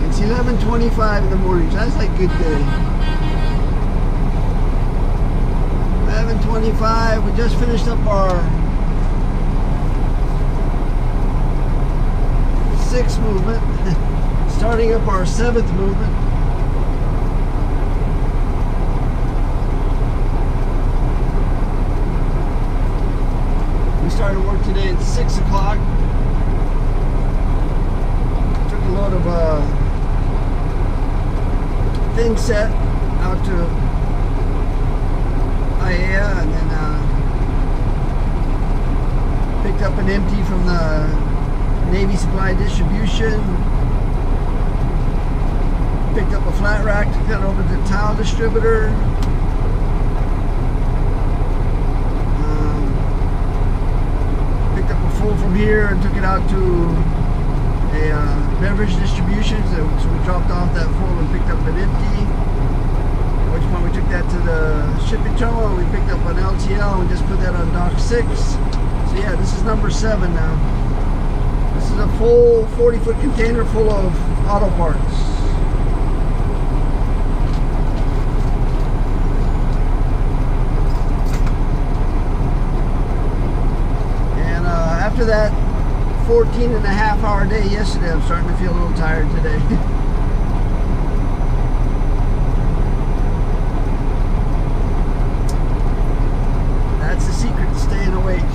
It's 11:25 in the morning, so that's like good day. 11:25, we just finished up our 6th movement, starting up our 7th movement. We started work today at 6 o'clock. Took a load of thin set out to IAEA, and then picked up an empty from the Navy Supply Distribution. Picked up a flat rack, took that over to the tile distributor. Picked up a full from here and took it out to a beverage distribution. So we dropped off that full and picked up an empty. At which point we took that to the shipping terminal and we picked up an LTL and we just put that on dock 6. So yeah, this is number 7 now. This is a full 40-foot container full of auto parts. And after that 14-and-a-half-hour day yesterday, I'm starting to feel a little tired today. That's the secret to staying awake.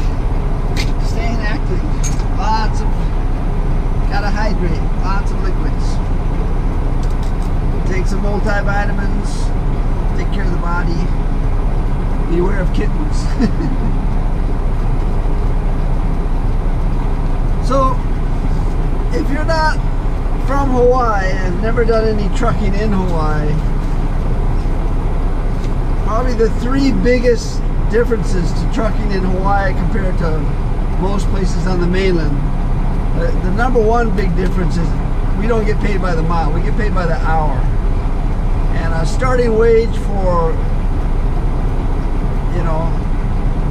Staying active. Lots of, gotta hydrate. Lots of liquids. Take some multivitamins. Take care of the body. Beware of kittens. So, if you're not from Hawaii and have never done any trucking in Hawaii, probably the 3 biggest differences to trucking in Hawaii compared to most places on the mainland. The number 1 big difference is we don't get paid by the mile, we get paid by the hour. And a starting wage for,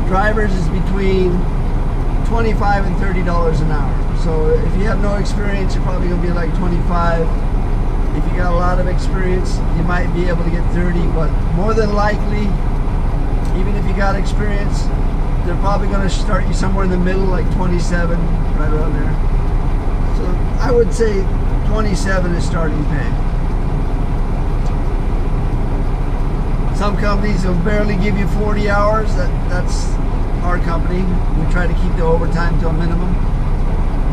drivers is between $25 and $30 an hour. So if you have no experience, you're probably going to be like 25. If you got a lot of experience, you might be able to get 30, but more than likely, even if you got experience, they're probably going to start you somewhere in the middle, like 27, right around there. So I would say 27 is starting pay. Some companies will barely give you 40 hours. That's our company. We try to keep the overtime to a minimum.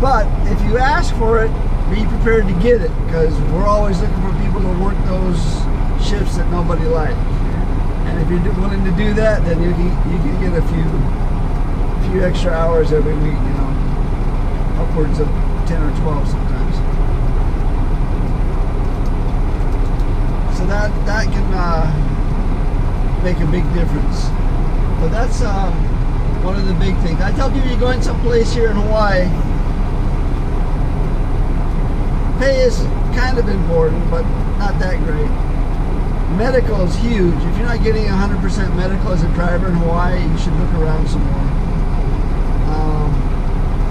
But if you ask for it, be prepared to get it, because we're always looking for people to work those shifts that nobody likes. And if you're willing to do that, then you can get a few extra hours every week, upwards of 10 or 12 sometimes. So that can make a big difference. But that's one of the big things. I tell people, you're going someplace here in Hawaii, pay is kind of important, but not that great. Medical is huge. If you're not getting 100% medical as a driver in Hawaii, you should look around some more.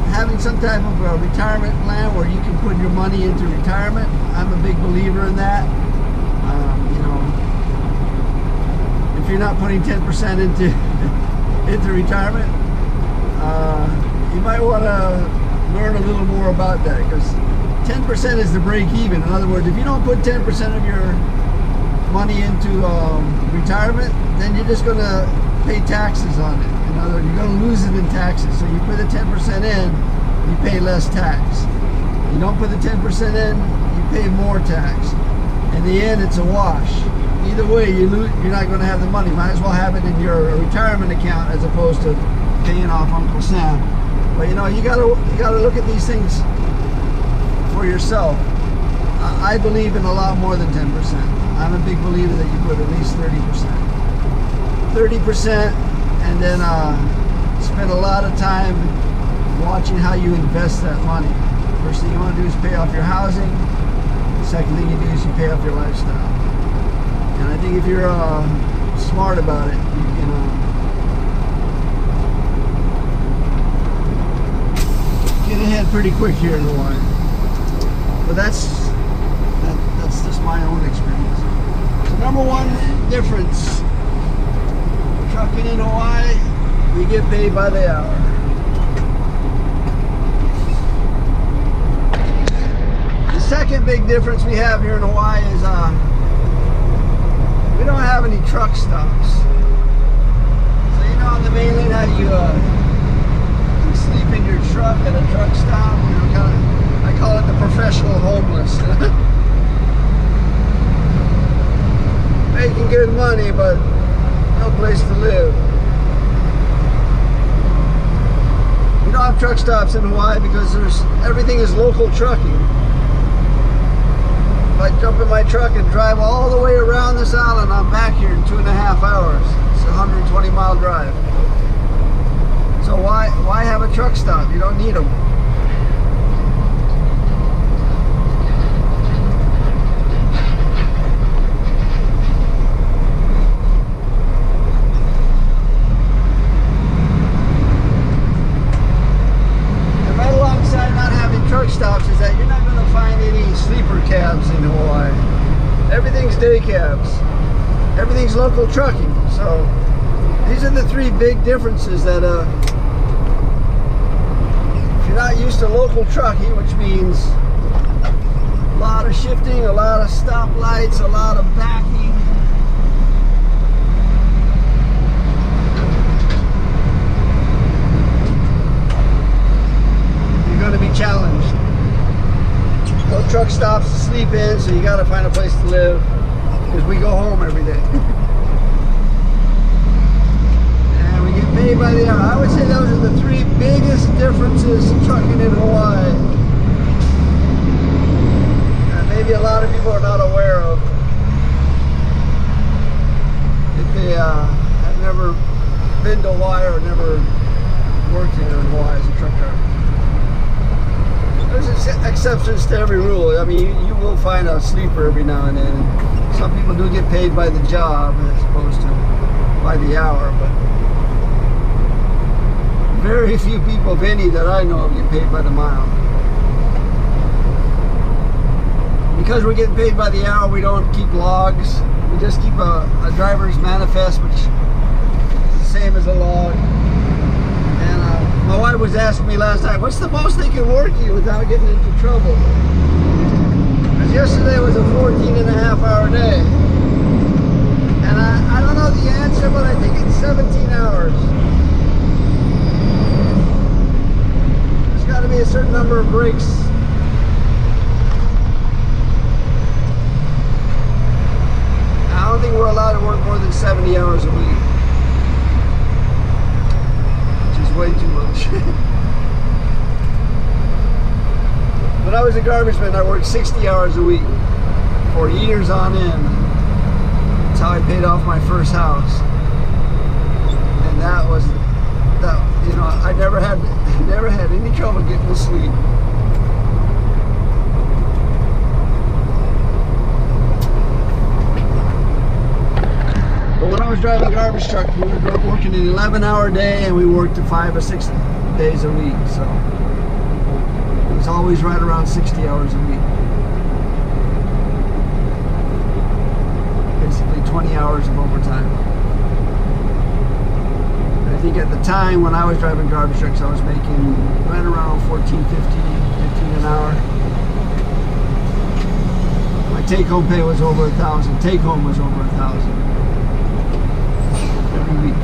Having some type of a retirement plan where you can put your money into retirement, I'm a big believer in that. If you're not putting 10% into retirement, you might want to learn a little more about that, because 10% is the break even. In other words, if you don't put 10% of your money into retirement, then you're just going to pay taxes on it. In other words, you're going to lose it in taxes. So you put the 10% in, you pay less tax. You don't put the 10% in, you pay more tax. In the end, it's a wash. Either way, you're not going to have the money. Might as well have it in your retirement account as opposed to paying off Uncle Sam. But you know, you gotta look at these things for yourself. I believe in a lot more than 10%. I'm a big believer that you put at least 30%. 30%, and then spend a lot of time watching how you invest that money. First thing you want to do is pay off your housing. The second thing you do is you pay off your lifestyle. And I think if you're smart about it, you can get ahead pretty quick here in Hawaii. But that's just my own experience. So number one difference, trucking in Hawaii, we get paid by the hour. The second big difference we have here in Hawaii is we don't have any truck stops. So you know on the mainland how you sleep in your truck at a truck stop? You know, I call it the professional homeless. Making good money, but no place to live. We don't have truck stops in Hawaii because everything is local trucking. If I jump in my truck and drive all the way around this island, I'm back here in 2.5 hours. It's a 120-mile drive. So why have a truck stop? You don't need them. And right alongside not having truck stops is that you're not going to find any sleeper cabs in Hawaii. Everything's day cabs. Everything's local trucking. So these are the three big differences that if you're not used to local trucking, which means a lot of shifting, a lot of stoplights, a lot of backing. You're going to be challenged. No truck stops to sleep in, so you got to find a place to live because we go home every day. Paid by the hour. I would say those are the three biggest differences trucking in Hawaii. Maybe a lot of people are not aware of if they have never been to Hawaii or never worked here in Hawaii as a truck driver. There's exceptions to every rule. I mean, you will find a sleeper every now and then. Some people do get paid by the job as opposed to by the hour, but very few people, if any, that I know of get paid by the mile. Because we're getting paid by the hour, we don't keep logs. We just keep a driver's manifest, which is the same as a log. And my wife was asking me last night, what's the most they can work you without getting into trouble? Because yesterday was a 14.5-hour day. And I don't know the answer, but I think it's 17 hours. Got to be a certain number of breaks. I don't think we're allowed to work more than 70 hours a week, which is way too much. When I was a garbage man, I worked 60 hours a week for years on end. That's how I paid off my first house, and that was that. You know, I never had any trouble getting to sleep. But when I was driving a garbage truck, we were working an 11-hour day, and we worked 5 or 6 days a week. So it was always right around 60 hours a week. Basically 20 hours of overtime. I think at the time when I was driving garbage trucks, I was making right around $14.50, $15 an hour. My take-home pay was over $1,000. Take-home was over $1,000 every week.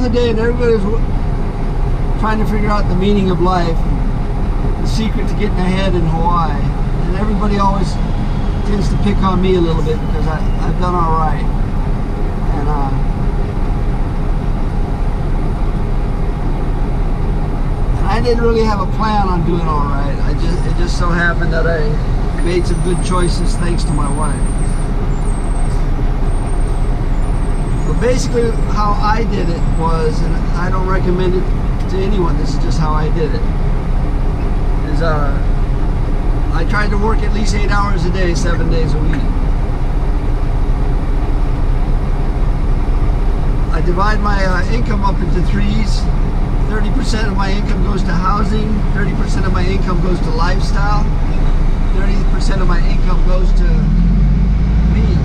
other day, and everybody was trying to figure out the meaning of life, the secret to getting ahead in Hawaii. And everybody always tends to pick on me a little bit because I've done all right. And I didn't really have a plan on doing all right. It just so happened that I made some good choices thanks to my wife. But basically how I did it was, and I don't recommend it to anyone, this is just how I did it, is I tried to work at least 8 hours a day, 7 days a week. I divide my income up into threes. 30% of my income goes to housing, 30% of my income goes to lifestyle, 30% of my income goes to me.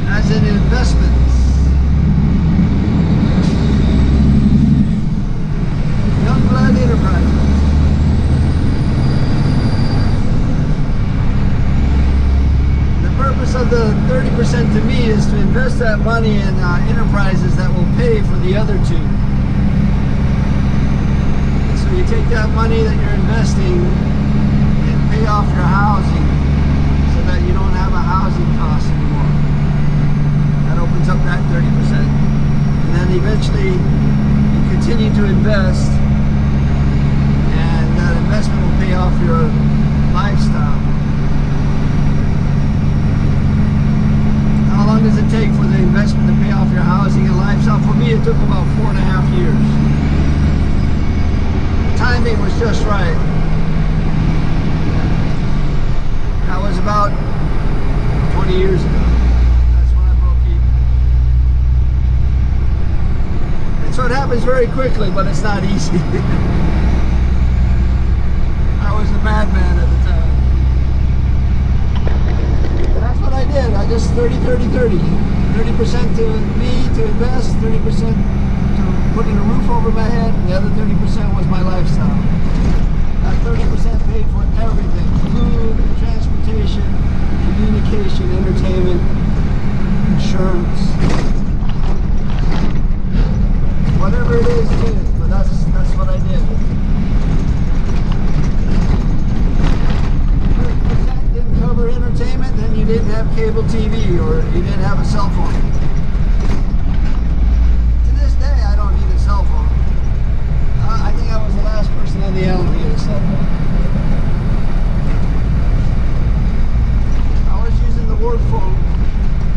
As in investments. Youngblood Enterprises. The purpose of the 30% to me is to invest that money in enterprises that will pay for the other two. And so you take that money that you're investing and pay off your housing so that you don't have a housing cost anymore. That opens up that 30%. And then eventually you continue to invest, and that investment will pay off your lifestyle. How long does it take for the investment to pay off your housing and lifestyle? For me, it took about 4.5 years. The timing was just right. That was about 20 years ago. That's when I broke even. And so it happens very quickly, but it's not easy. I was a madman at the time. That's what I did. I just 30%, 30% to me to invest, 30% to putting a roof over my head, and the other 30% was my lifestyle. That 30% paid for everything: food, transportation, communication, entertainment, insurance, whatever it is, but that's what I did. Cover entertainment, then you didn't have cable TV or you didn't have a cell phone. To this day, I don't need a cell phone. I think I was the last person on the island to get a cell phone. I was using the work phone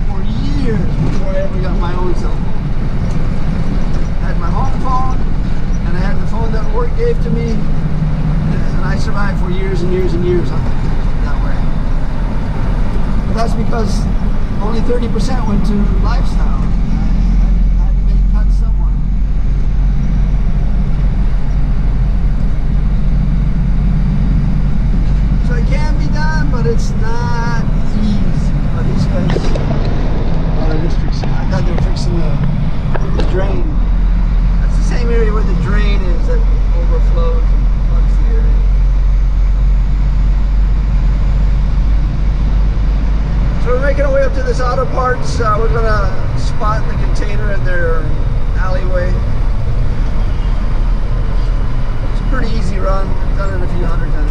for years before I ever got my own cell phone. I had my home phone, and I had the phone that work gave to me, and I survived for years and years and years that way. But that's because only 30% went to lifestyle. I had to make cuts somewhere. So it can be done, but it's not easy. But these guys are just fixing. I thought they were fixing the drain. That's the same area where the drain is that overflows and floods the area. So we're making our way up to this auto parts. We're going to spot the container in their alleyway. It's a pretty easy run. I've done it a few hundred times.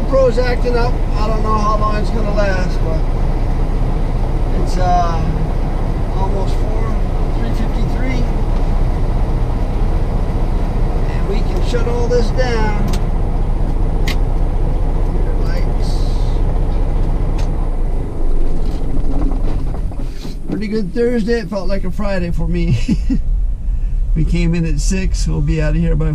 GoPro's acting up. I don't know how long it's gonna last, but it's almost 3:53, and we can shut all this down. Here, lights. Pretty good Thursday. It felt like a Friday for me. We came in at 6. We'll be out of here by